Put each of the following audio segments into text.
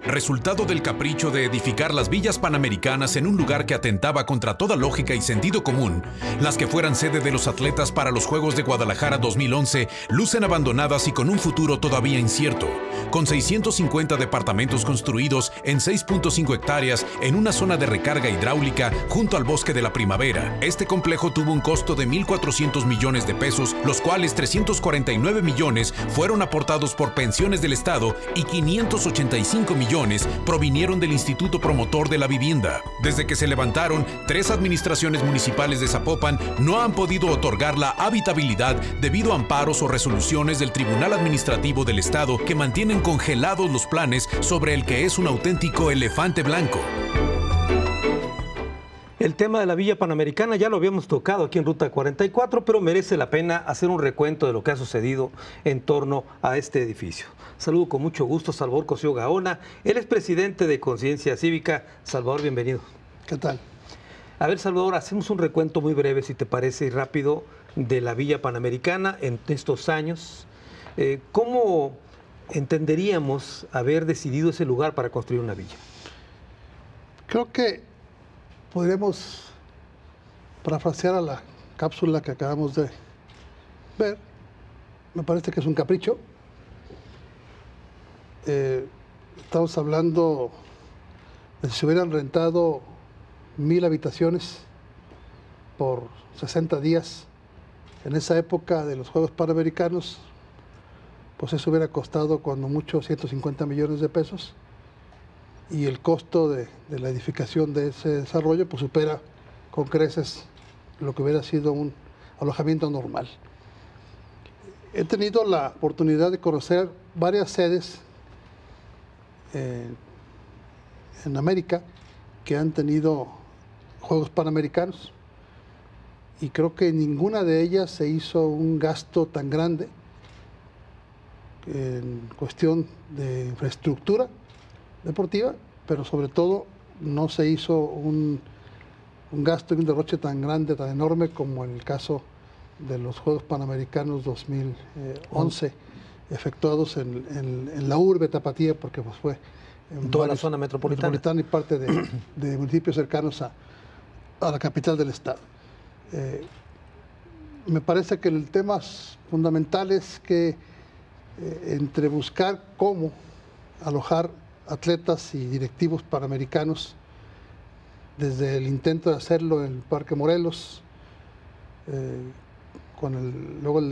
Resultado del capricho de edificar las villas panamericanas en un lugar que atentaba contra toda lógica y sentido común, las que fueran sede de los atletas para los Juegos de Guadalajara 2011 lucen abandonadas y con un futuro todavía incierto. Con 650 departamentos construidos en 6.5 hectáreas en una zona de recarga hidráulica junto al Bosque de la Primavera, este complejo tuvo un costo de 1.400 millones de pesos, los cuales 349 millones fueron aportados por pensiones del Estado y 585 millones provinieron del Instituto Promotor de la Vivienda. Desde que se levantaron, 3 administraciones municipales de Zapopan no han podido otorgar la habitabilidad debido a amparos o resoluciones del Tribunal Administrativo del Estado que mantienen congelados los planes sobre el que es un auténtico elefante blanco. El tema de la Villa Panamericana ya lo habíamos tocado aquí en Ruta 44, pero merece la pena hacer un recuento de lo que ha sucedido en torno a este edificio. Saludo con mucho gusto a Salvador Cosío Gaona, él es presidente de Conciencia Cívica. Salvador, bienvenido. ¿Qué tal? A ver, Salvador, hacemos un recuento muy breve, si te parece, y rápido, de la Villa Panamericana en estos años. ¿Cómo entenderíamos haber decidido ese lugar para construir una villa? Creo que podremos parafrasear a la cápsula que acabamos de ver. Me parece que es un capricho. Estamos hablando de si se hubieran rentado 1000 habitaciones por 60 días en esa época de los Juegos Panamericanos, pues eso hubiera costado cuando mucho 150 millones de pesos. Y el costo de la edificación de ese desarrollo pues supera con creces lo que hubiera sido un alojamiento normal. He tenido la oportunidad de conocer varias sedes en América que han tenido Juegos Panamericanos y creo que en ninguna de ellas se hizo un gasto tan grande en cuestión de infraestructura deportiva, pero sobre todo no se hizo un gasto y un derroche tan grande, tan enorme como en el caso de los Juegos Panamericanos 2011, efectuados en la urbe Tapatía, porque pues fue en toda la zona metropolitana y parte de municipios cercanos a la capital del estado. Me parece que el tema fundamental es que entre buscar cómo alojar atletas y directivos panamericanos, desde el intento de hacerlo en el Parque Morelos, luego el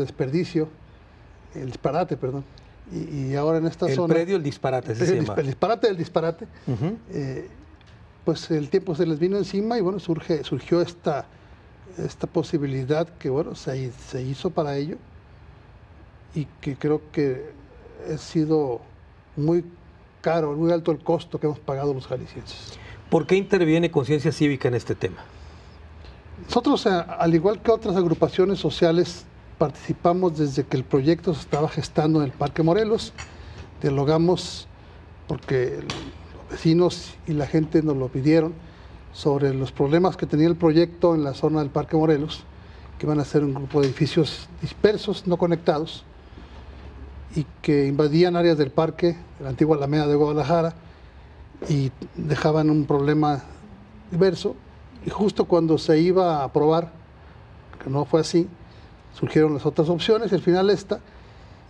disparate, perdón, y ahora en esta zona... El predio, el disparate, se llama. El disparate del disparate, pues el tiempo se les vino encima y bueno, surgió esta posibilidad que bueno, se hizo para ello y que creo que ha sido muy caro, muy alto el costo que hemos pagado los jaliscienses. ¿Por qué interviene Conciencia Cívica en este tema? Nosotros, al igual que otras agrupaciones sociales, participamos desde que el proyecto se estaba gestando en el Parque Morelos. Dialogamos porque los vecinos y la gente nos lo pidieron sobre los problemas que tenía el proyecto en la zona del Parque Morelos, que iban a ser un grupo de edificios dispersos, no conectados, y que invadían áreas del parque, de la antigua Alameda de Guadalajara, y dejaban un problema diverso. Y justo cuando se iba a aprobar, que no fue así, surgieron las otras opciones, y al final esta.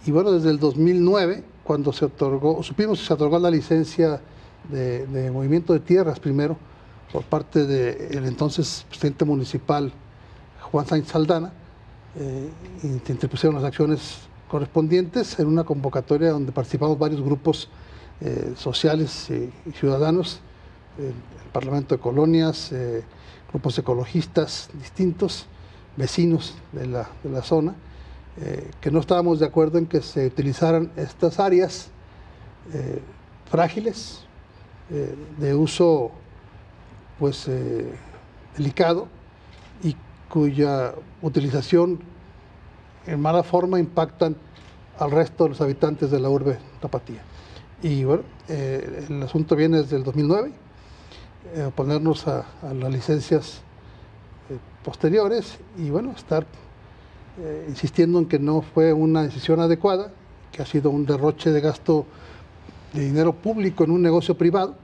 Y bueno, desde el 2009, cuando supimos que se otorgó la licencia de movimiento de tierras primero, por parte del entonces presidente municipal, Juan Sáenz Saldana, y se interpusieron las acciones correspondientes en una convocatoria donde participamos varios grupos sociales y ciudadanos, el Parlamento de Colonias, grupos ecologistas distintos, vecinos de la zona, que no estábamos de acuerdo en que se utilizaran estas áreas frágiles, de uso pues delicado y cuya utilización en mala forma impactan al resto de los habitantes de la urbe Tapatía. Y bueno, el asunto viene desde el 2009, oponernos a las licencias posteriores y bueno, estar insistiendo en que no fue una decisión adecuada, que ha sido un derroche de gasto dinero público en un negocio privado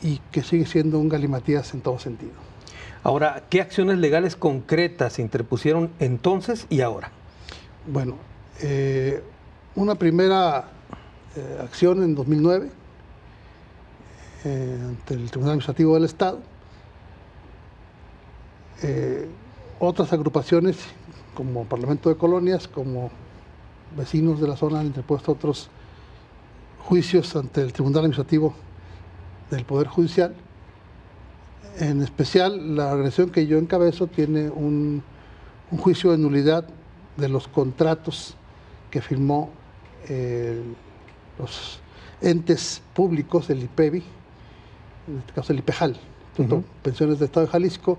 y que sigue siendo un galimatías en todo sentido. Ahora, ¿qué acciones legales concretas se interpusieron entonces y ahora? Bueno, una primera acción en 2009 ante el Tribunal Administrativo del Estado. Otras agrupaciones como Parlamento de Colonias, como vecinos de la zona han interpuesto otros juicios ante el Tribunal Administrativo del Poder Judicial. En especial, la organización que yo encabezo tiene un juicio de nulidad de los contratos que firmó los entes públicos, el IPEVI, en este caso el IPEJAL, Pensiones de Estado de Jalisco,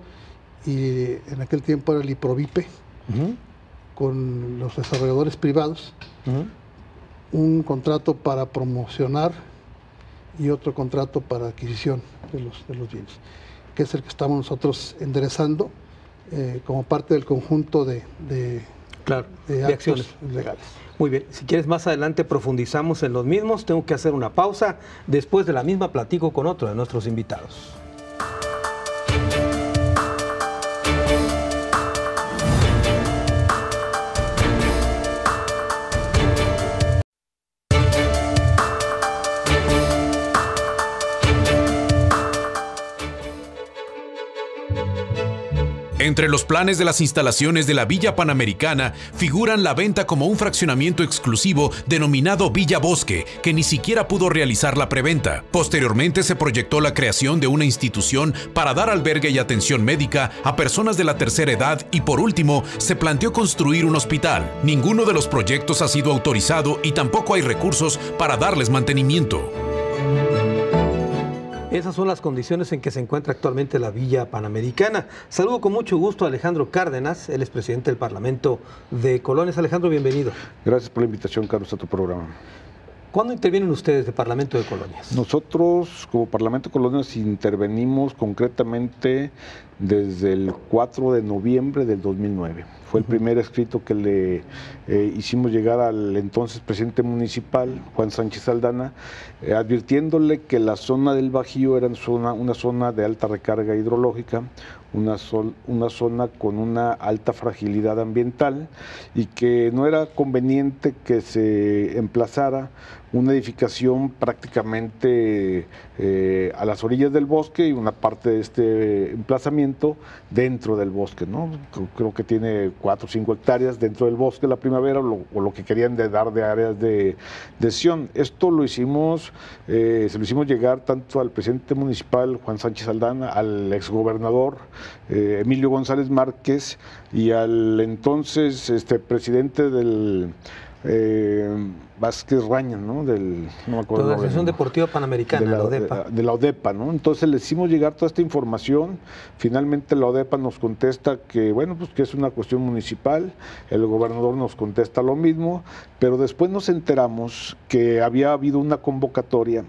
y en aquel tiempo era el IPROVIPE, con los desarrolladores privados, un contrato para promocionar y otro contrato para adquisición de los bienes, que es el que estamos nosotros enderezando como parte del conjunto de acciones legales. Muy bien, si quieres más adelante profundizamos en los mismos. Tengo que hacer una pausa. Después de la misma platico con otro de nuestros invitados. Entre los planes de las instalaciones de la Villa Panamericana figuran la venta como un fraccionamiento exclusivo denominado Villa Bosque, que ni siquiera pudo realizar la preventa. Posteriormente se proyectó la creación de una institución para dar albergue y atención médica a personas de la tercera edad y por último se planteó construir un hospital. Ninguno de los proyectos ha sido autorizado y tampoco hay recursos para darles mantenimiento. Esas son las condiciones en que se encuentra actualmente la Villa Panamericana. Saludo con mucho gusto a Alejandro Cárdenas, él es presidente del Parlamento de Colonias. Alejandro, bienvenido. Gracias por la invitación, Carlos, a tu programa. ¿Cuándo intervienen ustedes de Parlamento de Colonias? Nosotros, como Parlamento de Colonias, intervenimos concretamente desde el 4 de noviembre del 2009. Fue el primer escrito que le hicimos llegar al entonces presidente municipal, Juan Sánchez Aldana, advirtiéndole que la zona del Bajío era una zona de alta recarga hidrológica, una zona con una alta fragilidad ambiental y que no era conveniente que se emplazara una edificación prácticamente a las orillas del bosque y una parte de este emplazamiento dentro del bosque, ¿no? Creo que tiene 4 o 5 hectáreas dentro del bosque La Primavera o lo que querían dar de áreas de sesión. Esto lo hicimos, se lo hicimos llegar tanto al presidente municipal Juan Sánchez Aldana, al exgobernador Emilio González Márquez y al entonces presidente del Vázquez Raña, ¿no? No me acuerdo. De la Asociación Deportiva Panamericana, la ODEPA. De la ODEPA, ¿no? Entonces le hicimos llegar toda esta información. Finalmente la ODEPA nos contesta que, bueno, pues que es una cuestión municipal. El gobernador nos contesta lo mismo, pero después nos enteramos que había habido una convocatoria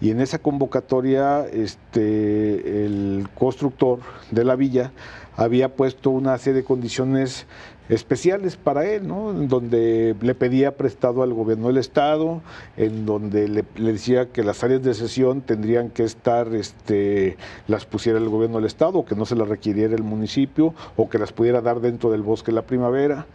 y en esa convocatoria el constructor de la villa había puesto una serie de condiciones especiales para él, ¿no? En donde le pedía prestado al gobierno del estado, en donde le decía que las áreas de sesión tendrían que estar, las pusiera el gobierno del estado, o que no se las requiriera el municipio, o que las pudiera dar dentro del bosque La Primavera,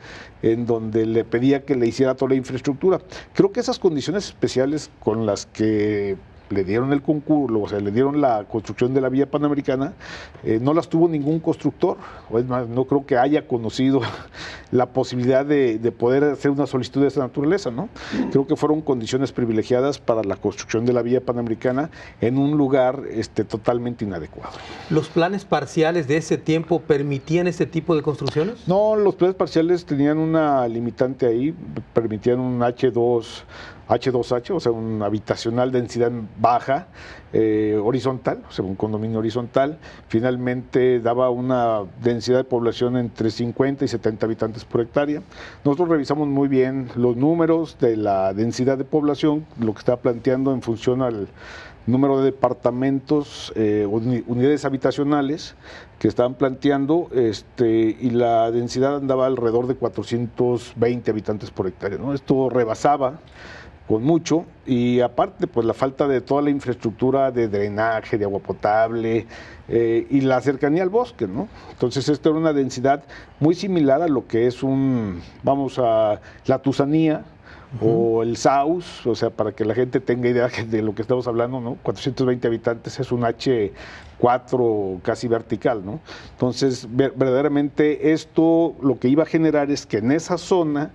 en donde le pedía que le hiciera toda la infraestructura. Creo que esas condiciones especiales con las que le dieron el concurso, o sea, le dieron la construcción de la Villa Panamericana, no las tuvo ningún constructor, o es más, no creo que haya conocido la posibilidad de poder hacer una solicitud de esa naturaleza, ¿no? Creo que fueron condiciones privilegiadas para la construcción de la Villa Panamericana en un lugar totalmente inadecuado. ¿Los planes parciales de ese tiempo permitían este tipo de construcciones? No, los planes parciales tenían una limitante ahí, permitían un H2H, o sea, un habitacional densidad baja, horizontal, o sea, un condominio horizontal. Finalmente daba una densidad de población entre 50 y 70 habitantes por hectárea. Nosotros revisamos muy bien los números de la densidad de población, lo que estaba planteando en función al número de departamentos, unidades habitacionales que estaban planteando, y la densidad andaba alrededor de 420 habitantes por hectárea, ¿no? Esto rebasaba con mucho, y aparte pues la falta de toda la infraestructura de drenaje, de agua potable y la cercanía al bosque, ¿no? Entonces esto era una densidad muy similar a lo que es la Tusanía, o el Saus, o sea, para que la gente tenga idea de lo que estamos hablando, ¿no? 420 habitantes es un H4 casi vertical, ¿no? Entonces, verdaderamente esto lo que iba a generar es que en esa zona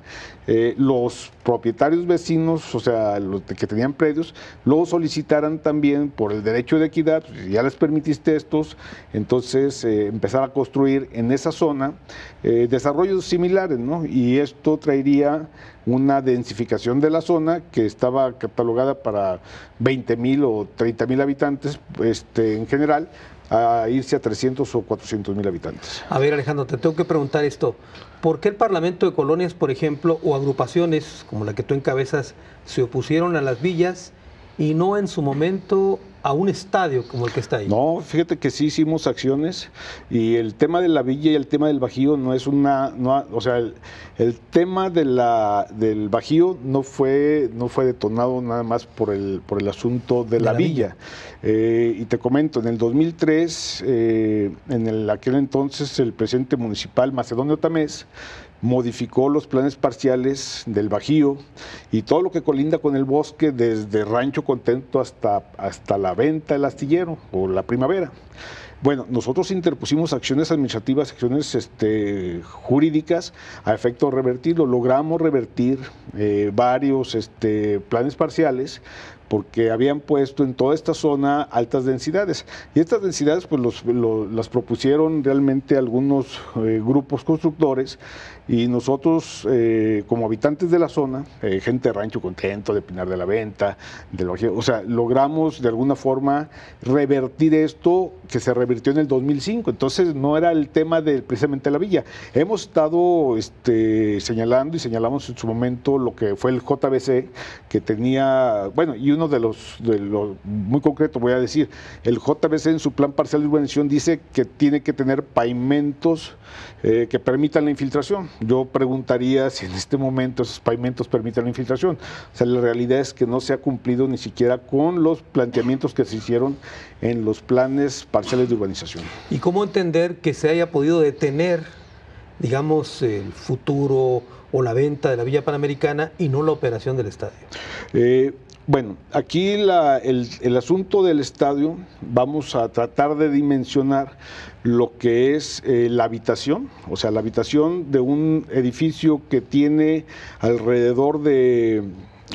los propietarios vecinos, o sea, los que tenían predios, lo solicitaran también por el derecho de equidad, pues, ya les permitiste estos, entonces empezar a construir en esa zona desarrollos similares, ¿no? Y esto traería una densificación de la zona que estaba catalogada para 20,000 o 30,000 habitantes en general, a irse a 300 o 400,000 habitantes. A ver, Alejandro, te tengo que preguntar esto. ¿Por qué el Parlamento de Colonias, por ejemplo, o agrupaciones como la que tú encabezas, se opusieron a las villas y no en su momento a un estadio como el que está ahí? No, fíjate que sí hicimos acciones, y el tema de la villa y el tema del Bajío no es o sea, el tema del Bajío no fue detonado nada más por el asunto de la villa. Y te comento, en el 2003, aquel entonces el presidente municipal Macedonio Tamés modificó los planes parciales del Bajío y todo lo que colinda con el bosque, desde Rancho Contento hasta la venta del astillero o la Primavera. Bueno, nosotros interpusimos acciones administrativas, acciones jurídicas a efecto de revertirlo. Logramos revertir varios planes parciales, porque habían puesto en toda esta zona altas densidades. Y estas densidades pues las propusieron realmente algunos grupos constructores, y nosotros como habitantes de la zona, gente de Rancho Contento, de Pinar de la Venta, o sea, logramos de alguna forma revertir esto, que se revirtió en el 2005. Entonces no era el tema de precisamente la villa. Hemos estado señalamos en su momento lo que fue el JBC, que tenía, bueno, y uno de los muy concreto voy a decir, el JBC en su plan parcial de urbanización dice que tiene que tener pavimentos que permitan la infiltración. Yo preguntaría si en este momento esos pavimentos permiten la infiltración. O sea, la realidad es que no se ha cumplido ni siquiera con los planteamientos que se hicieron en los planes parciales de urbanización. ¿Y cómo entender que se haya podido detener, digamos, el futuro o la venta de la Villa Panamericana y no la operación del estadio? Bueno, aquí el asunto del estadio, vamos a tratar de dimensionar lo que es la habitación, o sea, la habitación de un edificio que tiene alrededor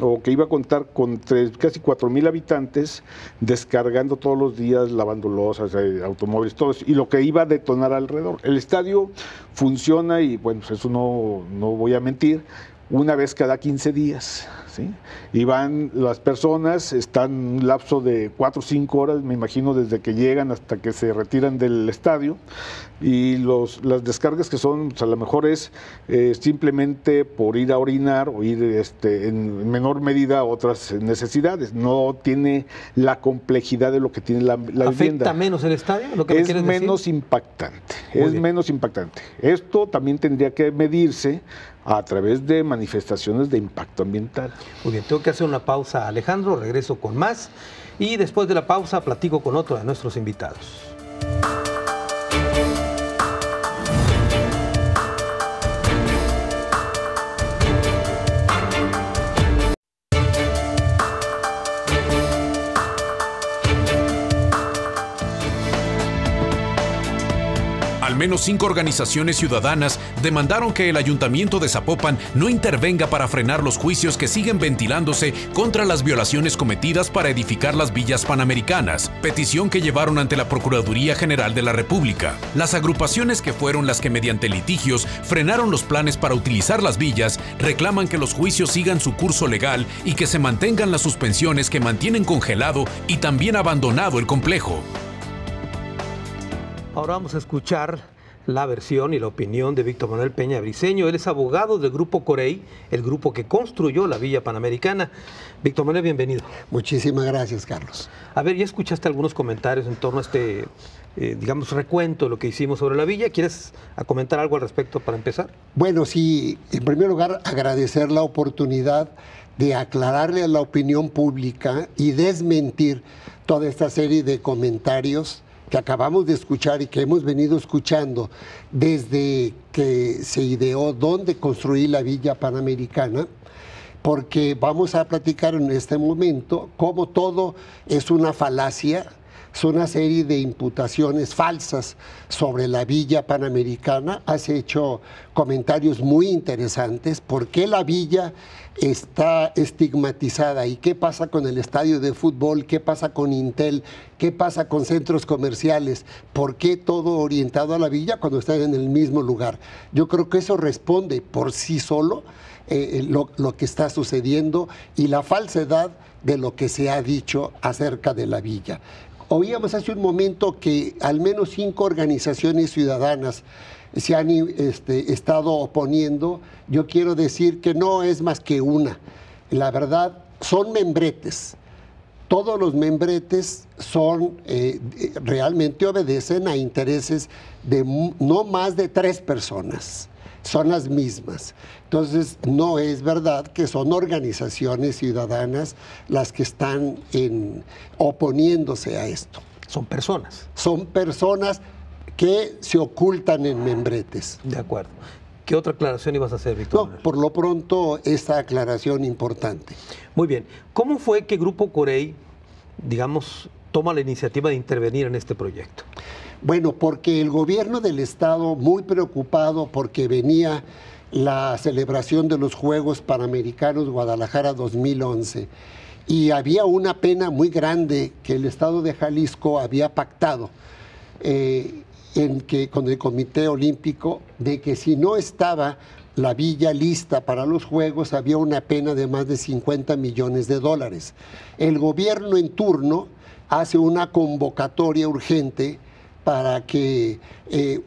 o que iba a contar con casi 4,000 habitantes, descargando todos los días, lavando losas, automóviles, todo eso, y lo que iba a detonar alrededor. El estadio funciona, y bueno, pues eso no voy a mentir, una vez cada 15 días, ¿sí? Y van las personas, están un lapso de 4 o 5 horas, me imagino, desde que llegan hasta que se retiran del estadio, y las descargas que son, pues a lo mejor es simplemente por ir a orinar o ir en menor medida a otras necesidades. No tiene la complejidad de lo que tiene la vivienda. ¿Afecta menos el estadio? ¿Lo que es menos impactante, menos impactante. Esto también tendría que medirse a través de manifestaciones de impacto ambiental. Muy bien, tengo que hacer una pausa, Alejandro, regreso con más, y después de la pausa platico con otro de nuestros invitados. Al menos 5 organizaciones ciudadanas demandaron que el Ayuntamiento de Zapopan no intervenga para frenar los juicios que siguen ventilándose contra las violaciones cometidas para edificar las villas panamericanas, petición que llevaron ante la Procuraduría General de la República. Las agrupaciones, que fueron las que mediante litigios frenaron los planes para utilizar las villas, reclaman que los juicios sigan su curso legal y que se mantengan las suspensiones que mantienen congelado y también abandonado el complejo. Ahora vamos a escuchar la versión y la opinión de Víctor Manuel Peña Briceño. Él es abogado del Grupo Corey, el grupo que construyó la Villa Panamericana. Víctor Manuel, bienvenido. Muchísimas gracias, Carlos. A ver, ya escuchaste algunos comentarios en torno a digamos, recuento de lo que hicimos sobre la villa. ¿Quieres comentar algo al respecto para empezar? Bueno, sí, en primer lugar, agradecer la oportunidad de aclararle a la opinión pública y desmentir toda esta serie de comentarios que acabamos de escuchar y que hemos venido escuchando desde que se ideó dónde construir la Villa Panamericana, porque vamos a platicar en este momento cómo todo es una falacia, es una serie de imputaciones falsas sobre la Villa Panamericana. Has hecho comentarios muy interesantes. ¿Por qué la villa está estigmatizada? ¿Y qué pasa con el estadio de fútbol? ¿Qué pasa con Intel? ¿Qué pasa con centros comerciales? ¿Por qué todo orientado a la villa cuando están en el mismo lugar? Yo creo que eso responde por sí solo lo que está sucediendo y la falsedad de lo que se ha dicho acerca de la villa. Oíamos hace un momento que al menos 5 organizaciones ciudadanas se han estado oponiendo. Yo quiero decir que no es más que una. La verdad, son membretes. Todos los membretes realmente obedecen a intereses de no más de 3 personas. Son las mismas. Entonces, no es verdad que son organizaciones ciudadanas las que están oponiéndose a esto. Son personas. Son personas que se ocultan en membretes. De acuerdo. ¿Qué otra aclaración ibas a hacer, Víctor? No, por lo pronto, esta aclaración importante. Muy bien. ¿Cómo fue que Grupo Corey, digamos, toma la iniciativa de intervenir en este proyecto? Bueno, porque el gobierno del estado, muy preocupado porque venía la celebración de los Juegos Panamericanos Guadalajara 2011 y había una pena muy grande que el estado de Jalisco había pactado con el Comité Olímpico de que si no estaba la villa lista para los Juegos había una pena de más de $50 millones. El gobierno en turno hace una convocatoria urgente para que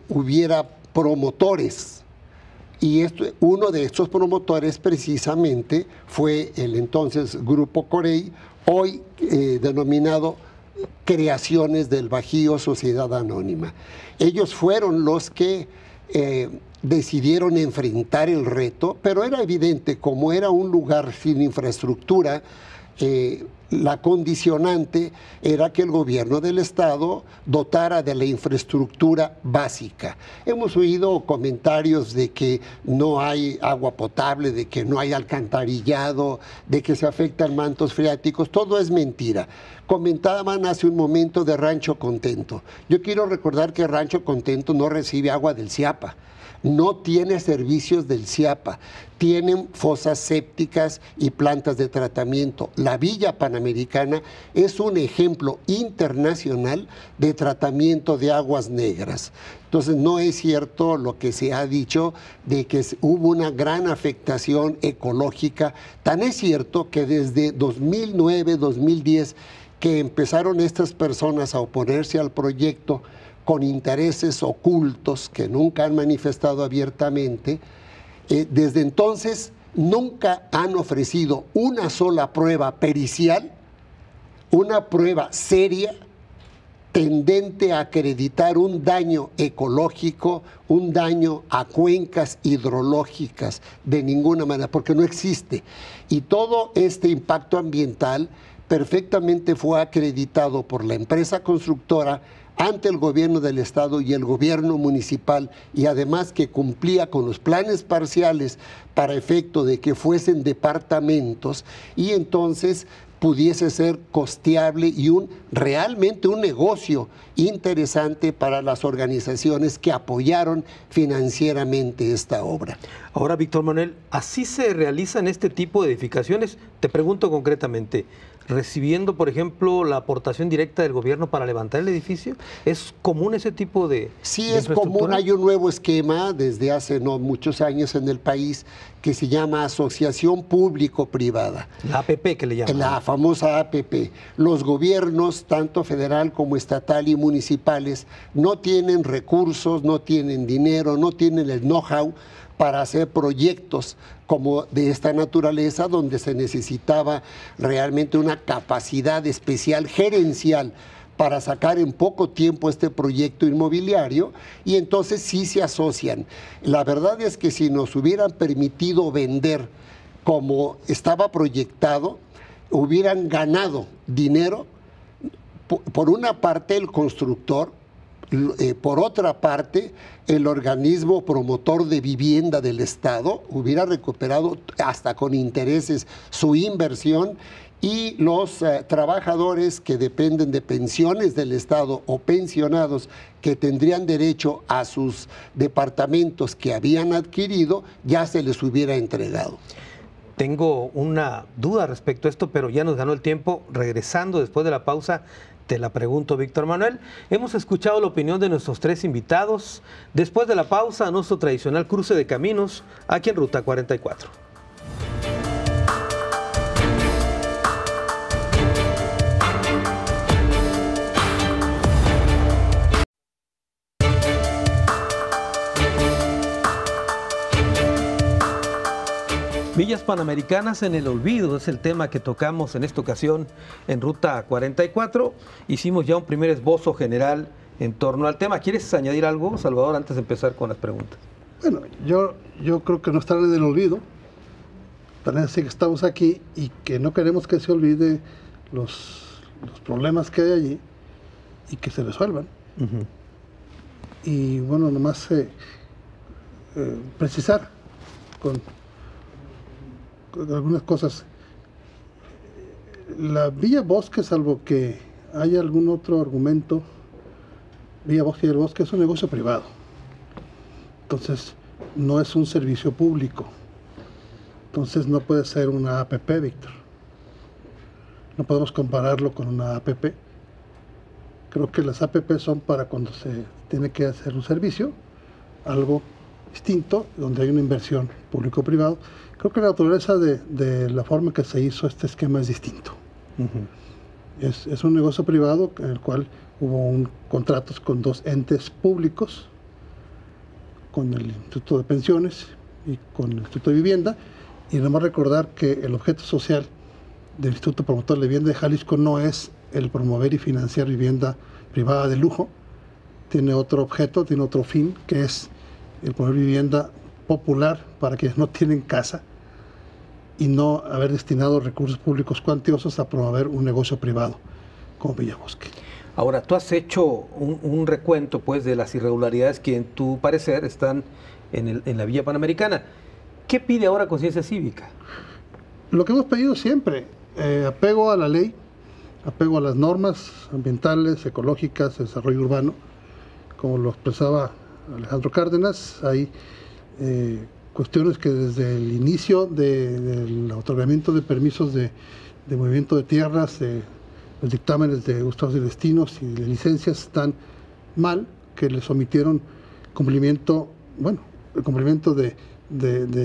hubiera promotores. Y uno de estos promotores precisamente fue el entonces Grupo Corey, hoy denominado Creaciones del Bajío Sociedad Anónima. Ellos fueron los que decidieron enfrentar el reto, pero era evidente, como era un lugar sin infraestructura, la condicionante era que el gobierno del estado dotara de la infraestructura básica. Hemos oído comentarios de que no hay agua potable, de que no hay alcantarillado, de que se afectan mantos freáticos. Todo es mentira. Comentaban hace un momento de Rancho Contento. Yo quiero recordar que Rancho Contento no recibe agua del CIAPA. No tiene servicios del CIAPA, tienen fosas sépticas y plantas de tratamiento. La Villa Panamericana es un ejemplo internacional de tratamiento de aguas negras. Entonces no es cierto lo que se ha dicho de que hubo una gran afectación ecológica. Tan es cierto que desde 2009, 2010, que empezaron estas personas a oponerse al proyecto, con intereses ocultos que nunca han manifestado abiertamente, desde entonces nunca han ofrecido una sola prueba pericial, una prueba seria, tendente a acreditar un daño ecológico, un daño a cuencas hidrológicas, de ninguna manera, porque no existe. Y todo este impacto ambiental perfectamente fue acreditado por la empresa constructora ante el gobierno del estado y el gobierno municipal, y además que cumplía con los planes parciales para efecto de que fuesen departamentos y entonces pudiese ser costeable y realmente un negocio interesante para las organizaciones que apoyaron financieramente esta obra. Ahora, Víctor Manuel, ¿así se realizan este tipo de edificaciones? Te pregunto concretamente, ¿recibiendo, por ejemplo, la aportación directa del gobierno para levantar el edificio? ¿Es común ese tipo de Sí, es común. Hay un nuevo esquema desde hace no muchos años en el país que se llama Asociación Público-Privada. La APP, que le llaman. La famosa APP. Los gobiernos, tanto federal como estatal y municipales, no tienen recursos, no tienen dinero, no tienen el know-how para hacer proyectos como de esta naturaleza, donde se necesitaba realmente una capacidad especial gerencial para sacar en poco tiempo este proyecto inmobiliario, y entonces sí se asocian. La verdad es que si nos hubieran permitido vender como estaba proyectado, hubieran ganado dinero, por una parte el constructor, por otra parte el organismo promotor de vivienda del Estado hubiera recuperado hasta con intereses su inversión, y los trabajadores que dependen de pensiones del Estado o pensionados que tendrían derecho a sus departamentos que habían adquirido, ya se les hubiera entregado. Tengo una duda respecto a esto, pero ya nos ganó el tiempo. Regresando después de la pausa, te la pregunto, Víctor Manuel. Hemos escuchado la opinión de nuestros tres invitados. Después de la pausa, nuestro tradicional cruce de caminos aquí en Ruta 44. Villas Panamericanas en el olvido es el tema que tocamos en esta ocasión en Ruta 44. Hicimos ya un primer esbozo general en torno al tema. ¿Quieres añadir algo, Salvador, antes de empezar con las preguntas? Bueno, yo creo que no están en el olvido. Tan así que estamos aquí y que no queremos que se olvide los problemas que hay allí y que se resuelvan. Y bueno, nomás precisar con algunas cosas. La Villa Bosque, salvo que haya algún otro argumento, Villa Bosque y el Bosque es un negocio privado. Entonces, no es un servicio público. Entonces, no puede ser una APP, Víctor. No podemos compararlo con una APP. Creo que las APP son para cuando se tiene que hacer un servicio, algo distinto, donde hay una inversión público-privado. Creo que la naturaleza de la forma que se hizo este esquema es distinto. Es un negocio privado en el cual hubo contratos con dos entes públicos, con el Instituto de Pensiones y con el Instituto de Vivienda, y además recordar que el objeto social del Instituto Promotor de Vivienda de Jalisco no es el promover y financiar vivienda privada de lujo, tiene otro objeto, tiene otro fin, que es el promover vivienda popular para quienes no tienen casa, y no haber destinado recursos públicos cuantiosos a promover un negocio privado como Villa Bosque. Ahora, tú has hecho un recuento pues de las irregularidades que en tu parecer están en la Villa Panamericana. ¿Qué pide ahora Conciencia Cívica? Lo que hemos pedido siempre, apego a la ley, apego a las normas ambientales, ecológicas, de desarrollo urbano, como lo expresaba Alejandro Cárdenas. Hay cuestiones que desde el inicio del otorgamiento de permisos de movimiento de tierras, los dictámenes de gustados y destinos y de licencias están mal, que les omitieron cumplimiento, bueno, el cumplimiento de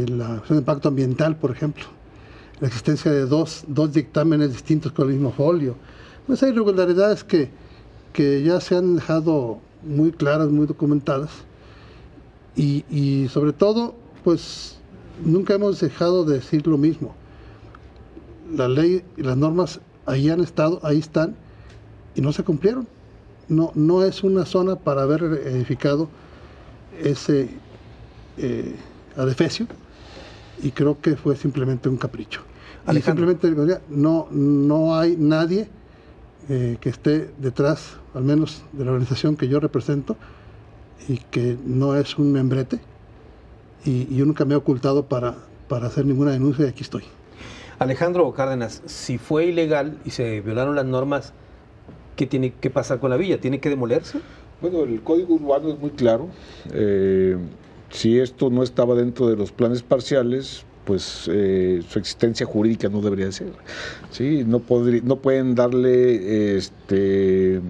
la acción de impacto ambiental, por ejemplo, la existencia de dos dictámenes distintos con el mismo folio. Pues hay irregularidades que ya se han dejado muy claras, muy documentadas, y sobre todo, pues nunca hemos dejado de decir lo mismo. La ley y las normas ahí han estado, ahí están, y no se cumplieron. No es una zona para haber edificado ese adefesio, y creo que fue simplemente un capricho. Alejandro. Y simplemente no hay nadie que esté detrás, al menos de la organización que yo represento, y que no es un membrete, y yo nunca me he ocultado para hacer ninguna denuncia, y aquí estoy. Alejandro Cárdenas, si fue ilegal y se violaron las normas, ¿qué tiene que pasar con la villa? ¿Tiene que demolerse? Bueno, el Código Urbano es muy claro. Si esto no estaba dentro de los planes parciales, pues su existencia jurídica no debería ser. ¿Sí? No pueden darle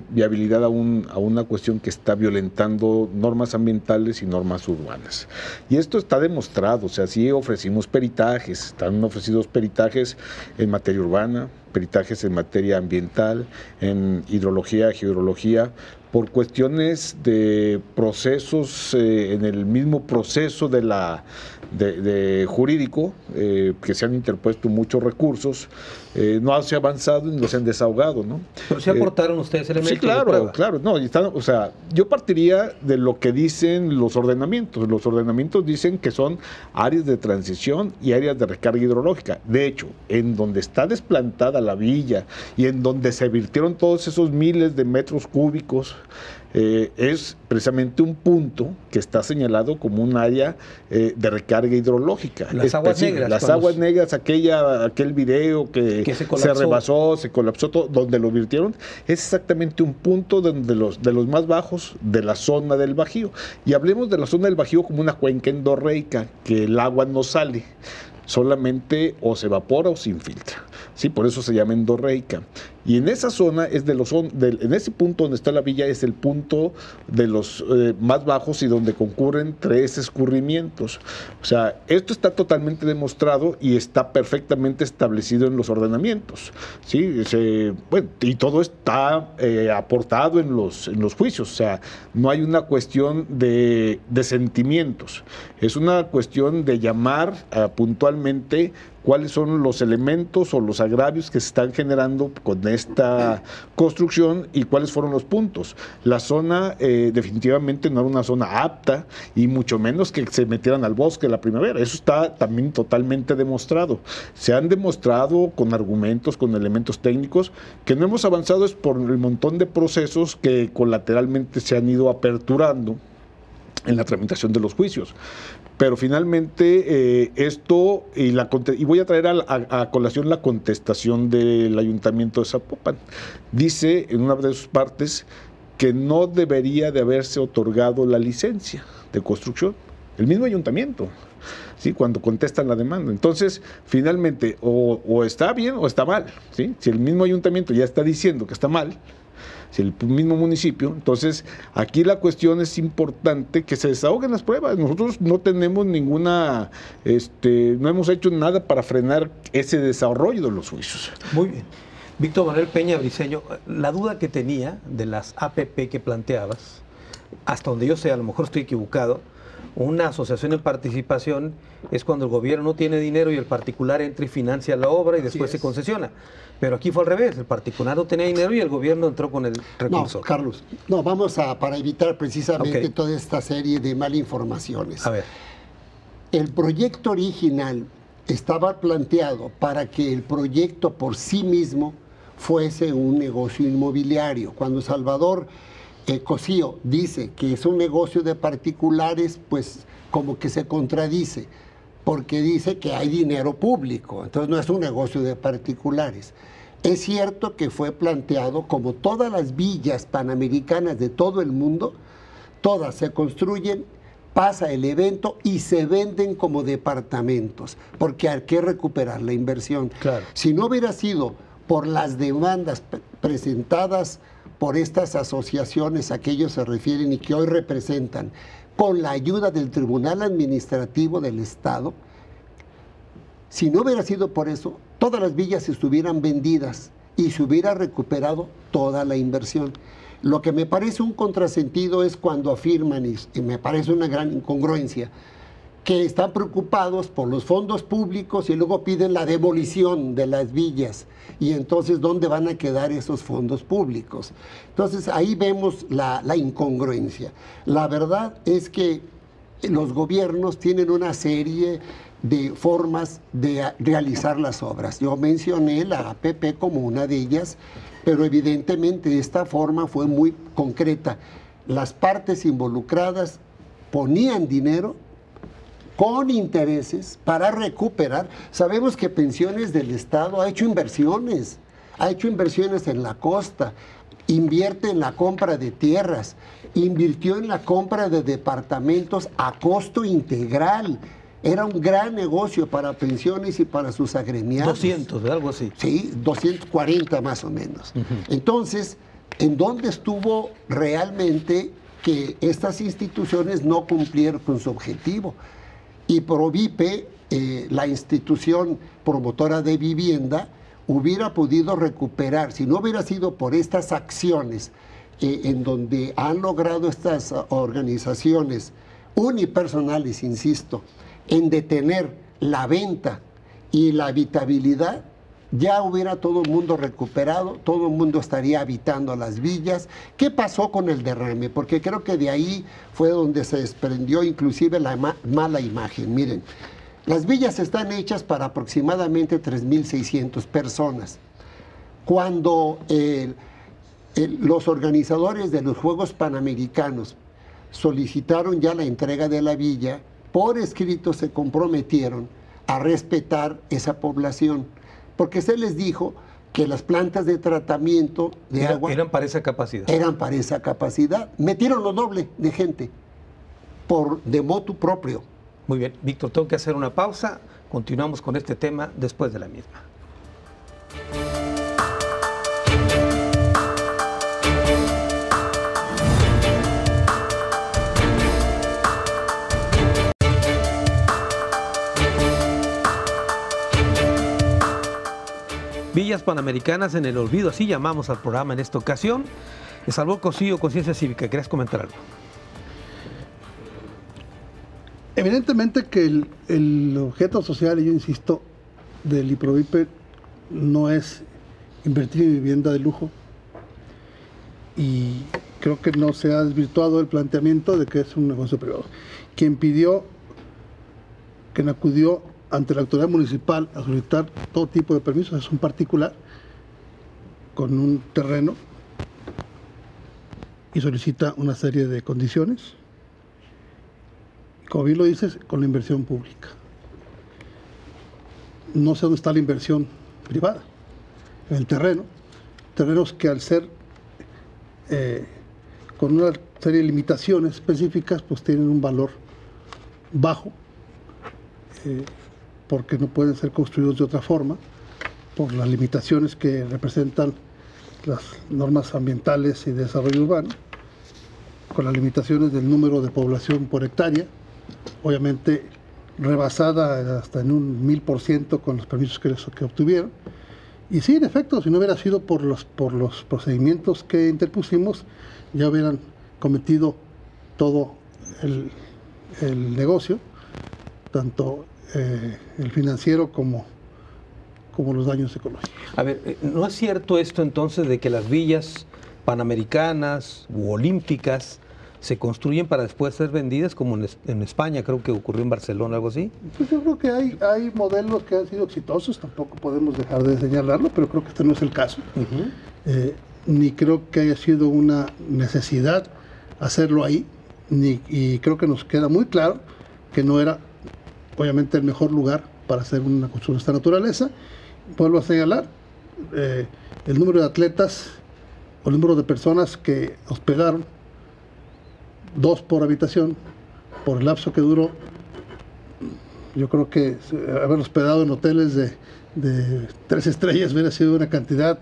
viabilidad a una cuestión que está violentando normas ambientales y normas urbanas. Y esto está demostrado, o sea, sí ofrecimos peritajes, están ofrecidos peritajes en materia urbana, peritajes en materia ambiental, en hidrología, geología, por cuestiones de procesos, en el mismo proceso de jurídico, que se han interpuesto muchos recursos, no se ha avanzado y no se han desahogado, ¿no? Pero sí aportaron ustedes elementos Sí, claro, de prueba. claro. No, o sea, yo partiría de lo que dicen los ordenamientos. Los ordenamientos dicen que son áreas de transición y áreas de recarga hidrológica. De hecho, en donde está desplantada la villa y en donde se virtieron todos esos miles de metros cúbicos, es precisamente un punto que está señalado como un área de recarga hidrológica. Las aguas negras. Las aguas negras, aquel video que se rebasó, se colapsó todo, donde lo virtieron, es exactamente un punto de los más bajos de la zona del Bajío. Y hablemos de la zona del Bajío como una cuenca endorreica, que el agua no sale, solamente o se evapora o se infiltra. Sí, por eso se llama endorreica. Y en esa zona, en ese punto donde está la villa, es el punto de los más bajos y donde concurren 3 escurrimientos. O sea, esto está totalmente demostrado y está perfectamente establecido en los ordenamientos. ¿Sí? Y todo está aportado en los juicios. O sea, no hay una cuestión de sentimientos. Es una cuestión de llamar puntualmente cuáles son los elementos o los agravios que se están generando con esta construcción y cuáles fueron los puntos. La zona definitivamente no era una zona apta y mucho menos que se metieran al bosque la primavera. Eso está también totalmente demostrado. Se han demostrado con argumentos, con elementos técnicos. Que no hemos avanzado es por el montón de procesos que colateralmente se han ido aperturando en la tramitación de los juicios. Pero finalmente esto, y voy a traer a colación la contestación del Ayuntamiento de Zapopan. Dice en una de sus partes que no debería de haberse otorgado la licencia de construcción. El mismo ayuntamiento, ¿sí? Cuando contestan la demanda. Entonces, finalmente, o está bien o está mal, ¿sí? Si el mismo ayuntamiento ya está diciendo que está mal, si el mismo municipio, entonces aquí la cuestión es importante que se desahoguen las pruebas. Nosotros no tenemos no hemos hecho nada para frenar ese desarrollo de los juicios. Muy bien. Víctor Manuel Peña Briceño, la duda que tenía de las APP que planteabas, hasta donde yo sé, a lo mejor estoy equivocado, una asociación en participación es cuando el gobierno no tiene dinero y el particular entra y financia la obra y después se concesiona. Pero aquí fue al revés, el particular no tenía dinero y el gobierno entró con el recurso. No, Carlos, vamos para evitar precisamente toda esta serie de malinformaciones. A ver. El proyecto original estaba planteado para que el proyecto por sí mismo fuese un negocio inmobiliario. Cuando Salvador Cosío dice que es un negocio de particulares, pues como que se contradice, porque dice que hay dinero público, entonces no es un negocio de particulares. Es cierto que fue planteado como todas las villas panamericanas de todo el mundo, todas se construyen, pasa el evento y se venden como departamentos, porque hay que recuperar la inversión. Claro. Si no hubiera sido por las demandas presentadas por estas asociaciones a que ellos se refieren y que hoy representan, con la ayuda del Tribunal Administrativo del Estado, si no hubiera sido por eso, todas las villas estuvieran vendidas y se hubiera recuperado toda la inversión. Lo que me parece un contrasentido es cuando afirman, y me parece una gran incongruencia, que están preocupados por los fondos públicos y luego piden la demolición de las villas. Y entonces, ¿dónde van a quedar esos fondos públicos? Entonces, ahí vemos la incongruencia. La verdad es que los gobiernos tienen una serie de formas de realizar las obras. Yo mencioné la APP como una de ellas, pero evidentemente esta forma fue muy concreta. Las partes involucradas ponían dinero con intereses para recuperar. Sabemos que Pensiones del Estado ha hecho inversiones en la costa, invierte en la compra de tierras, invirtió en la compra de departamentos a costo integral. Era un gran negocio para Pensiones y para sus agremiados. 200, algo así. Sí, 240 más o menos. Entonces, ¿en dónde estuvo realmente que estas instituciones no cumplieron con su objetivo? Y Provipe, la institución promotora de vivienda, hubiera podido recuperar, si no hubiera sido por estas acciones en donde han logrado estas organizaciones unipersonales, insisto, en detener la venta y la habitabilidad, ya hubiera todo el mundo recuperado, todo el mundo estaría habitando las villas. ¿Qué pasó con el derrame? Porque creo que de ahí fue donde se desprendió inclusive la mala imagen. Miren, las villas están hechas para aproximadamente 3.600 personas. Cuando los organizadores de los Juegos Panamericanos solicitaron ya la entrega de la villa, por escrito se comprometieron a respetar esa población, porque se les dijo que las plantas de tratamiento de agua eran para esa capacidad. Eran para esa capacidad. Metieron lo doble de gente, de motu propio. Muy bien, Víctor, tengo que hacer una pausa. Continuamos con este tema después de la misma. Villas Panamericanas en el olvido, así llamamos al programa en esta ocasión. Salvador Cosío, Conciencia Cívica, ¿querías comentar algo? Evidentemente que el objeto social, y yo insisto, del IPROVIPE no es invertir en vivienda de lujo, y creo que no se ha desvirtuado el planteamiento de que es un negocio privado. Quien acudió ante la autoridad municipal a solicitar todo tipo de permisos es un particular con un terreno y solicita una serie de condiciones, como bien lo dices, con la inversión pública. No sé dónde está la inversión privada, en el terreno, terrenos que al ser con una serie de limitaciones específicas, pues tienen un valor bajo, porque no pueden ser construidos de otra forma, por las limitaciones que representan las normas ambientales y de desarrollo urbano, con las limitaciones del número de población por hectárea, obviamente rebasada hasta en un 1000% con los permisos que obtuvieron. Y sí, en efecto, si no hubiera sido por los procedimientos que interpusimos, ya hubieran cometido todo el negocio, tanto el financiero como los daños ecológicos. A ver, ¿no es cierto esto entonces de que las villas panamericanas u olímpicas se construyen para después ser vendidas, como en España, creo que ocurrió en Barcelona, algo así? Pues yo creo que hay modelos que han sido exitosos, tampoco podemos dejar de señalarlo, pero creo que este no es el caso. Ni creo que haya sido una necesidad hacerlo ahí, y creo que nos queda muy claro que no era obviamente el mejor lugar para hacer una construcción de esta naturaleza. Vuelvo a señalar, el número de atletas o el número de personas que hospedaron, 2 por habitación, por el lapso que duró. Yo creo que haber hospedado en hoteles de 3 estrellas hubiera sido una cantidad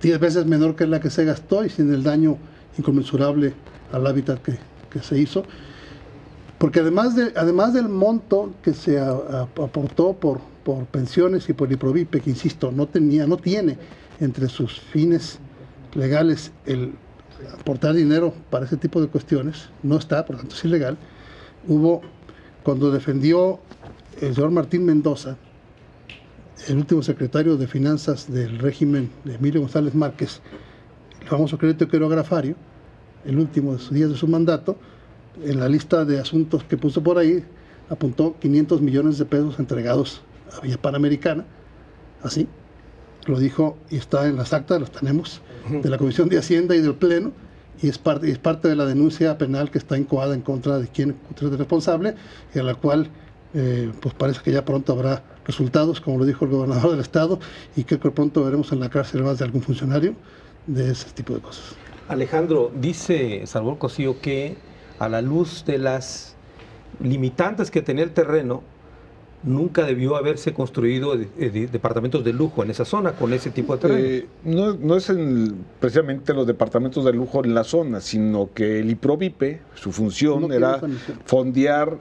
10 veces menor que la que se gastó y sin el daño inconmensurable al hábitat que se hizo. Porque además del monto que se aportó por pensiones y por IPROVIPE, que insisto, no tiene entre sus fines legales el aportar dinero para ese tipo de cuestiones, no está, por lo tanto es ilegal. Cuando defendió el señor Martín Mendoza, el último secretario de Finanzas del régimen de Emilio González Márquez, el famoso crédito querografario, el último de sus días de su mandato, en la lista de asuntos que puso por ahí, apuntó 500 millones de pesos entregados a Villa Panamericana, así, lo dijo y está en las actas, los tenemos, de la Comisión de Hacienda y del Pleno, y es parte de la denuncia penal que está incoada en contra de quien es responsable, y a la cual pues parece que ya pronto habrá resultados, como lo dijo el gobernador del estado, y que pronto veremos en la cárcel más de algún funcionario de ese tipo de cosas. Alejandro, dice Salvador Cosío que a la luz de las limitantes que tenía el terreno, nunca debió haberse construido departamentos de lujo en esa zona con ese tipo de terreno. No es precisamente los departamentos de lujo en la zona, sino que el IPROVIPE, su función era fondear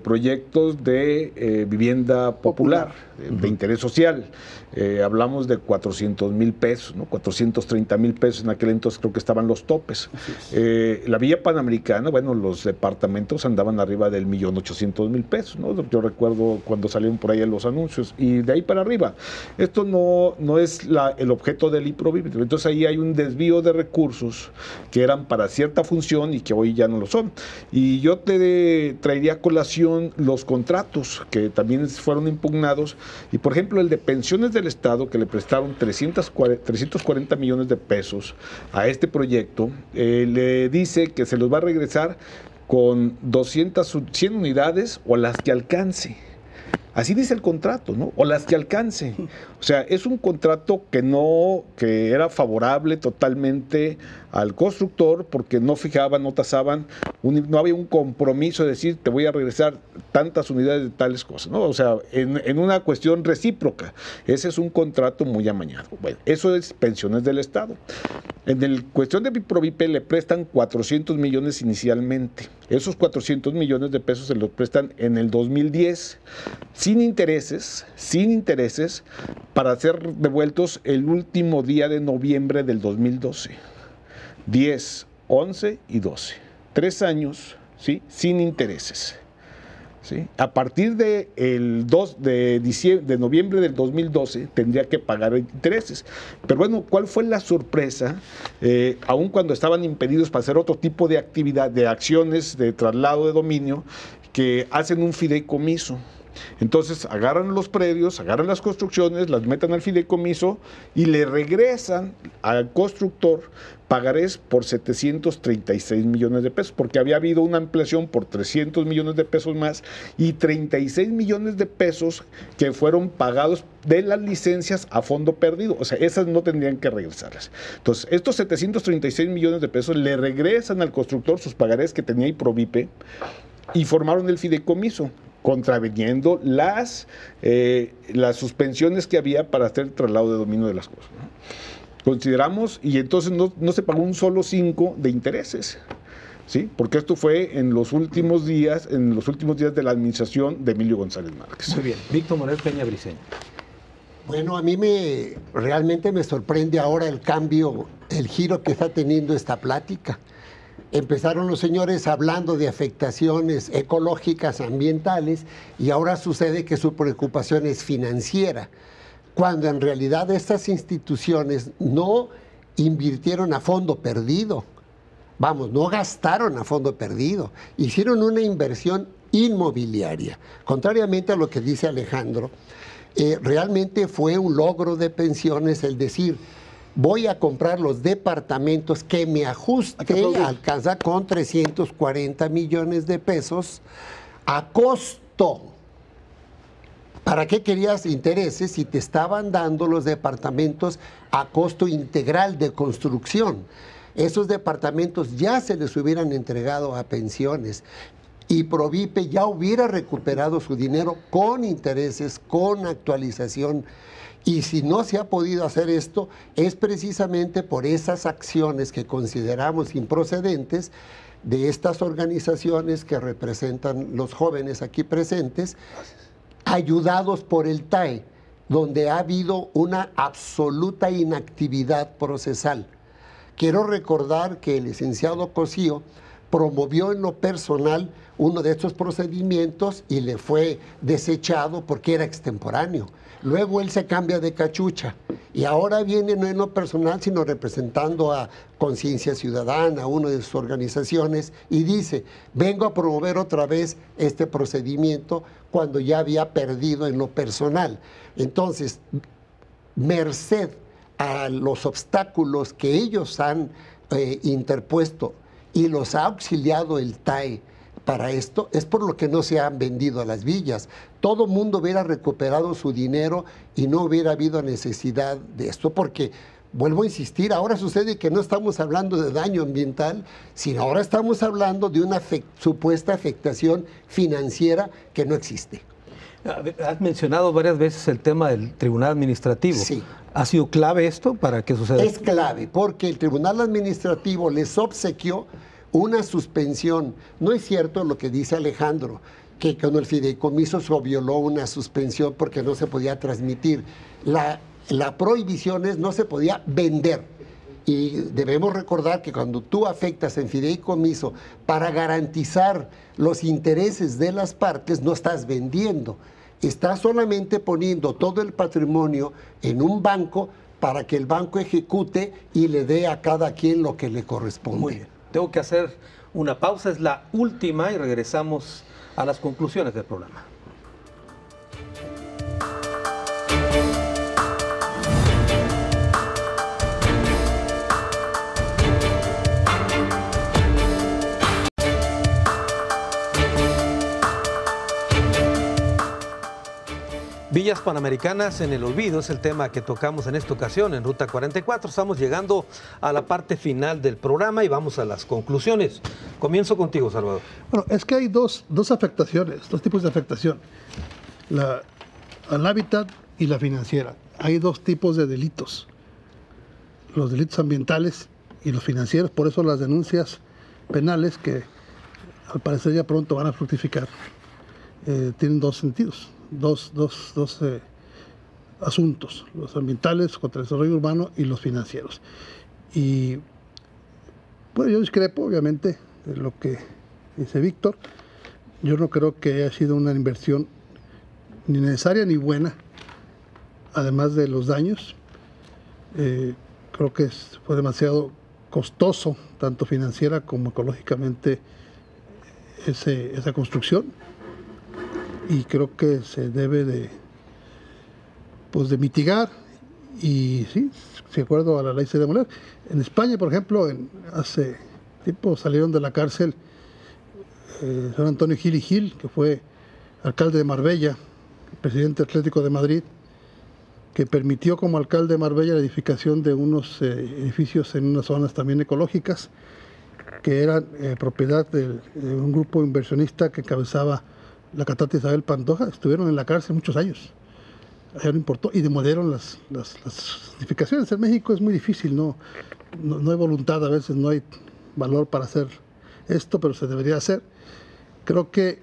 proyectos de vivienda popular. de interés social. Hablamos de 400,000 pesos, ¿no? 430,000 pesos en aquel entonces creo que estaban los topes. La Villa Panamericana, bueno, los departamentos andaban arriba del 1,800,000 pesos, ¿no? Yo recuerdo cuando salieron por ahí los anuncios, y de ahí para arriba. Esto no es el objeto del IPROVIP, entonces ahí hay un desvío de recursos que eran para cierta función y que hoy ya no lo son. Y yo te traería a colación los contratos que también fueron impugnados, y por ejemplo el de pensiones del Estado, que le prestaron 340 millones de pesos a este proyecto, le dice que se los va a regresar con 100 unidades o las que alcance. Así dice el contrato, ¿no? O las que alcance. O sea, es un contrato que era favorable totalmente al constructor, porque no fijaban, no tasaban, no había un compromiso de decir te voy a regresar tantas unidades de tales cosas, ¿no? O sea, en una cuestión recíproca. Ese es un contrato muy amañado. Bueno, eso es pensiones del Estado. En el cuestión de Provipe le prestan 400 millones inicialmente. Esos 400 millones de pesos se los prestan en el 2010, sin intereses, para ser devueltos el último día de noviembre del 2012. 10, 11 y 12. 3 años, ¿sí? Sin intereses. ¿Sí? A partir del 2 de noviembre del 2012 tendría que pagar intereses. Pero bueno, ¿cuál fue la sorpresa? Aun cuando estaban impedidos para hacer otro tipo de actividad, de acciones de traslado de dominio, que hacen un fideicomiso. Entonces agarran los predios, agarran las construcciones, las meten al fideicomiso y le regresan al constructor pagarés por 736 millones de pesos, porque había habido una ampliación por 300 millones de pesos más y 36 millones de pesos que fueron pagados de las licencias a fondo perdido. O sea, esas no tendrían que regresarlas. Entonces, estos 736 millones de pesos le regresan al constructor sus pagarés que tenía Provipe y formaron el fideicomiso, contraveniendo las suspensiones que había para hacer el traslado de dominio de las cosas, ¿no? Consideramos, y entonces no se pagó un solo 5 de intereses, ¿sí? Porque esto fue en los últimos días de la administración de Emilio González Márquez. Muy bien. Víctor Manuel Peña Briceño. Bueno, a mí realmente me sorprende ahora el cambio, el giro que está teniendo esta plática. Empezaron los señores hablando de afectaciones ecológicas, ambientales, y ahora sucede que su preocupación es financiera, cuando en realidad estas instituciones no invirtieron a fondo perdido. Vamos, no gastaron a fondo perdido, hicieron una inversión inmobiliaria. Contrariamente a lo que dice Alejandro, realmente fue un logro de pensiones el decir, voy a comprar los departamentos que me ajuste, alcanza con 340 millones de pesos a costo. ¿Para qué querías intereses si te estaban dando los departamentos a costo integral de construcción? Esos departamentos ya se les hubieran entregado a pensiones y Provipe ya hubiera recuperado su dinero con intereses, con actualización. Y si no se ha podido hacer esto, es precisamente por esas acciones que consideramos improcedentes de estas organizaciones que representan los jóvenes aquí presentes, ayudados por el TAE, donde ha habido una absoluta inactividad procesal. Quiero recordar que el licenciado Cosío promovió en lo personal uno de estos procedimientos y le fue desechado porque era extemporáneo. Luego él se cambia de cachucha y ahora viene no en lo personal, sino representando a Conciencia Ciudadana, una de sus organizaciones, y dice, vengo a promover otra vez este procedimiento cuando ya había perdido en lo personal. Entonces, merced a los obstáculos que ellos han interpuesto y los ha auxiliado el TAE para esto, es por lo que no se han vendido a las villas. Todo mundo hubiera recuperado su dinero y no hubiera habido necesidad de esto, porque, vuelvo a insistir, ahora sucede que no estamos hablando de daño ambiental, sino ahora estamos hablando de una supuesta afectación financiera que no existe. Has mencionado varias veces el tema del Tribunal Administrativo. Sí. ¿Ha sido clave esto para que suceda? Es clave, porque el Tribunal Administrativo les obsequió una suspensión. No es cierto lo que dice Alejandro. que con el fideicomiso se violó una suspensión porque no se podía transmitir. La prohibición es no se podía vender. Y debemos recordar que cuando tú afectas en fideicomiso para garantizar los intereses de las partes, no estás vendiendo. Estás solamente poniendo todo el patrimonio en un banco para que el banco ejecute y le dé a cada quien lo que le corresponde. Muy bien. Tengo que hacer una pausa, es la última y regresamos a las conclusiones del programa. Villas Panamericanas en el olvido es el tema que tocamos en esta ocasión en Ruta 44. Estamos llegando a la parte final del programa y vamos a las conclusiones. Comienzo contigo, Salvador. Bueno, es que hay dos afectaciones, dos tipos de afectación. Al hábitat y la financiera. Hay dos tipos de delitos. Los delitos ambientales y los financieros, por eso las denuncias penales, que al parecer ya pronto van a fructificar, tienen dos sentidos. Dos asuntos, los ambientales contra el desarrollo urbano y los financieros. Y bueno, yo discrepo obviamente de lo que dice Víctor. Yo no creo que haya sido una inversión ni necesaria ni buena, además de los daños. Creo que fue demasiado costoso, tanto financiera como ecológicamente, esa construcción. Y creo que se debe de mitigar y sí, de acuerdo a la ley se debe demoler. En España, por ejemplo, hace tiempo salieron de la cárcel San Antonio Gil y Gil, que fue alcalde de Marbella, presidente Atlético de Madrid, que permitió como alcalde de Marbella la edificación de unos edificios en unas zonas también ecológicas, que eran propiedad de un grupo inversionista que encabezaba la cantante Isabel Pantoja. Estuvieron en la cárcel muchos años. Allá no importó y demolieron las edificaciones. En México es muy difícil, no hay voluntad, a veces no hay valor para hacer esto, pero se debería hacer. Creo que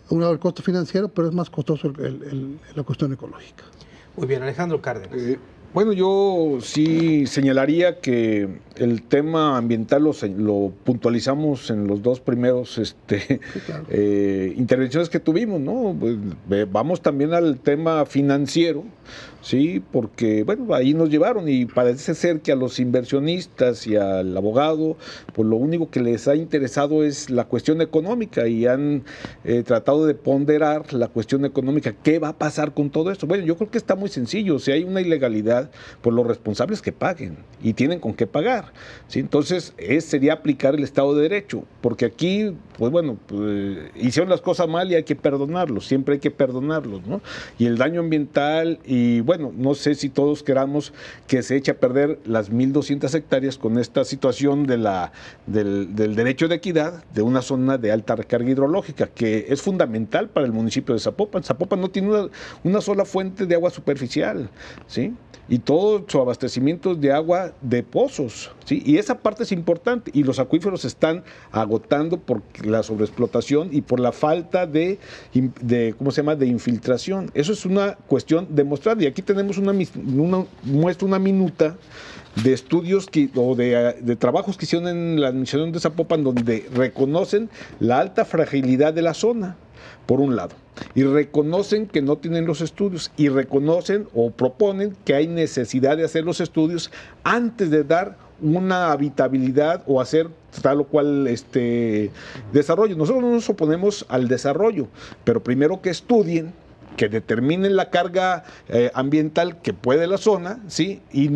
uno el costo financiero, pero es más costoso la cuestión ecológica. Muy bien, Alejandro Cárdenas. Bueno, yo sí señalaría que el tema ambiental lo puntualizamos en los dos primeros Sí, claro. intervenciones que tuvimos, ¿no? Pues, vamos también al tema financiero, sí, porque bueno, ahí nos llevaron y parece ser que a los inversionistas y al abogado, pues lo único que les ha interesado es la cuestión económica y han tratado de ponderar la cuestión económica. ¿Qué va a pasar con todo esto? Bueno, yo creo que está muy sencillo. Si hay una ilegalidad, pues los responsables que paguen y tienen con qué pagar, ¿sí? Entonces, sería aplicar el Estado de Derecho, porque aquí, pues bueno, hicieron las cosas mal y hay que perdonarlos, siempre hay que perdonarlos, ¿no? Y el daño ambiental, y bueno, no sé si todos queramos que se eche a perder las 1.200 hectáreas con esta situación del derecho de equidad de una zona de alta recarga hidrológica, que es fundamental para el municipio de Zapopan. Zapopan no tiene una sola fuente de agua superficial, ¿sí? Y todo su abastecimiento de agua de pozos, ¿sí? Y esa parte es importante, y los acuíferos se están agotando por la sobreexplotación y por la falta de ¿cómo se llama?, de infiltración. Eso es una cuestión demostrada, y aquí tenemos una minuta de estudios de trabajos que hicieron en la administración de Zapopan, donde reconocen la alta fragilidad de la zona, por un lado, y reconocen que no tienen los estudios, y reconocen o proponen que hay necesidad de hacer los estudios antes de dar una habitabilidad o hacer tal o cual desarrollo. Nosotros no nos oponemos al desarrollo, pero primero que estudien, que determinen la carga ambiental que puede la zona, ¿sí? Y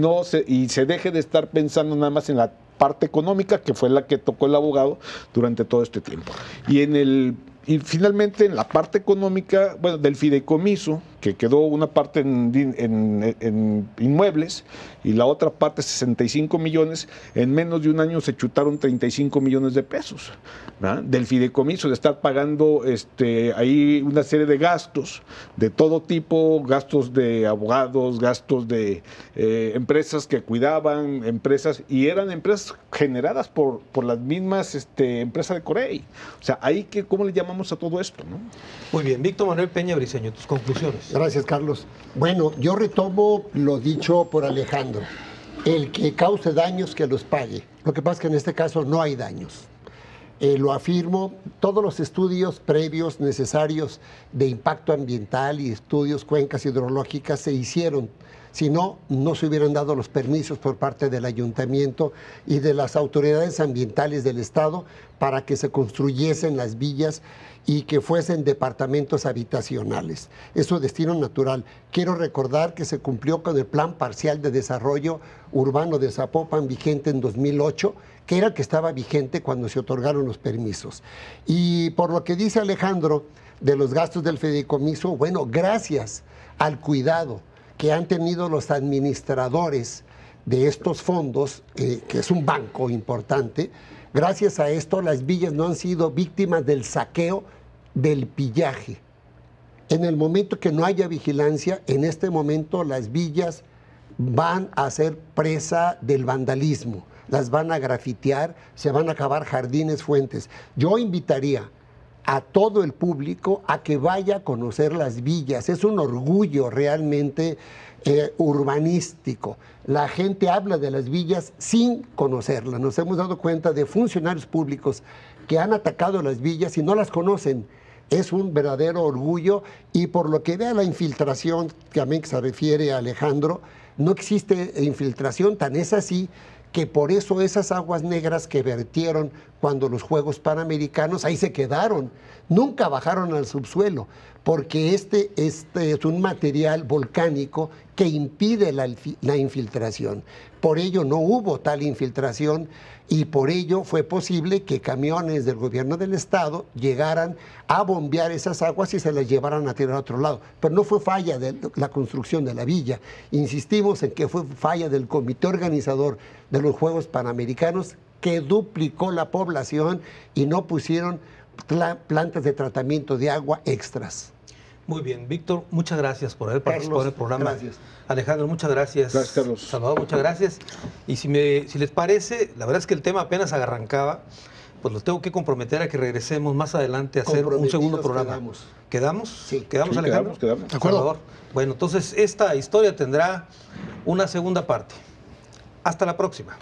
se deje de estar pensando nada más en la parte económica, que fue la que tocó el abogado durante todo este tiempo. Y finalmente en la parte económica, bueno, del fideicomiso, que quedó una parte en inmuebles y la otra parte 65 millones, en menos de un año se chutaron 35 millones de pesos, ¿verdad? Del fideicomiso, de estar pagando ahí una serie de gastos de todo tipo, gastos de abogados, gastos de empresas que cuidaban, empresas, y eran empresas generadas por las mismas empresas de Corey. O sea, ahí ¿cómo le llamamos a todo esto, ¿no? Muy bien, Víctor Manuel Peña Briceño, tus conclusiones. Gracias, Carlos. Bueno, yo retomo lo dicho por Alejandro. El que cause daños, que los pague. Lo que pasa es que en este caso no hay daños. Lo afirmo, todos los estudios previos necesarios de impacto ambiental y estudios cuencas hidrológicas se hicieron. Si no, no se hubieran dado los permisos por parte del ayuntamiento y de las autoridades ambientales del estado para que se construyesen las villas y que fuesen departamentos habitacionales. Es su destino natural. Quiero recordar que se cumplió con el Plan Parcial de Desarrollo Urbano de Zapopan, vigente en 2008, que era el que estaba vigente cuando se otorgaron los permisos. Y por lo que dice Alejandro de los gastos del fideicomiso, bueno, gracias al cuidado que han tenido los administradores de estos fondos, que es un banco importante, gracias a esto las villas no han sido víctimas del saqueo, del pillaje. En el momento que no haya vigilancia, en este momento las villas van a ser presa del vandalismo, las van a grafitear, se van a acabar jardines, fuentes. Yo invitaría a todo el público a que vaya a conocer las villas. Es un orgullo realmente urbanístico. La gente habla de las villas sin conocerlas. Nos hemos dado cuenta de funcionarios públicos que han atacado las villas y no las conocen. Es un verdadero orgullo, y por lo que vea la infiltración, que a mí se refiere a Alejandro, no existe infiltración, tan es así que por eso esas aguas negras que vertieron cuando los Juegos Panamericanos, ahí se quedaron, nunca bajaron al subsuelo, porque este es un material volcánico que impide la infiltración. Por ello no hubo tal infiltración, y por ello fue posible que camiones del gobierno del estado llegaran a bombear esas aguas y se las llevaran a tirar a otro lado. Pero no fue falla de la construcción de la villa. Insistimos en que fue falla del comité organizador de los Juegos Panamericanos, que duplicó la población y no pusieron plantas de tratamiento de agua extras. Muy bien, Víctor, muchas gracias por haber participado en el programa. Gracias. Alejandro, muchas gracias. Gracias, Carlos. Salvador, muchas gracias. Y si les parece, la verdad es que el tema apenas arrancaba, pues los tengo que comprometer a que regresemos más adelante a hacer un segundo programa. Quedamos. ¿Quedamos? Sí. ¿Quedamos, Sí, Alejandro? quedamos. De acuerdo. Salvador. Bueno, entonces esta historia tendrá una segunda parte. Hasta la próxima.